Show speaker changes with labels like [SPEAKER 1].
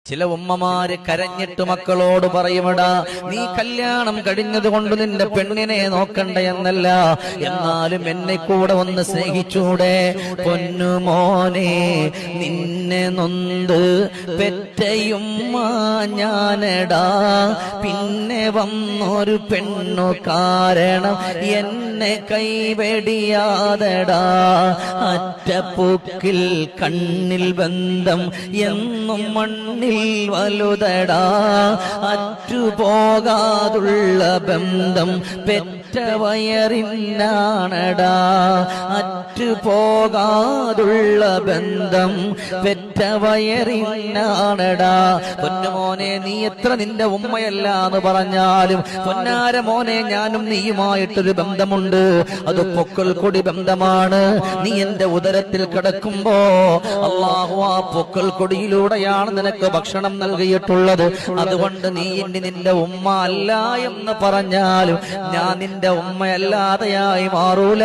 [SPEAKER 1] ചില ഉമ്മമാര് കരഞ്ഞിട്ട് മക്കളോട് പറയുമടാ, നീ കല്യാണം കഴിഞ്ഞതുകൊണ്ട് നിന്റെ പെണ്ണിനെ നോക്കണ്ട എന്നല്ല, എന്നാലും എന്നെ കൂടെ ഒന്ന് സ്നേഹിച്ചൂടെ? പൊന്നുമോനെ, നിന്നെ നൊന്ത് പെറ്റയുമ്മ ഞാനടാ, പിന്നെ വന്നൊരു പെണ്ണു കാരണം എന്നെ കൈവെടിയാതടാ. അറ്റപ്പൂക്കിൽ കണ്ണിൽ ബന്ധം എന്നും മണ്ണിൽ വലുതടാ, അറ്റുപോകാതുള്ള ബന്ധം പെറ്റ വയറിനാണടാ, അറ്റുപോകാതുള്ള ബന്ധം പെറ്റ വയറിനാണടാ. പൊന്നുമോനെ, നീ എത്ര നിന്റെ ഉമ്മയല്ല എന്ന് പറഞ്ഞാലും പൊന്നാര മോനെ, ഞാനും നീയുമായിട്ടൊരു ബന്ധമുണ്ട്. അത് പൊക്കൽ കൊടി ബന്ധമാണ്. നീ എന്റെ ഉദരത്തിൽ കിടക്കുമ്പോ അല്ലാഹു ആ പൊക്കൽ കൊടിയിലൂടെയാണ് നിനക്ക് ഭക്ഷണം നൽകിയിട്ടുള്ളത്. അതുകൊണ്ട് നീ ഇനി നിന്റെ ഉമ്മ അല്ല എന്ന് പറഞ്ഞാലും ഞാൻ നിന്റെ ഉമ്മയല്ലാതെയായി മാറൂല.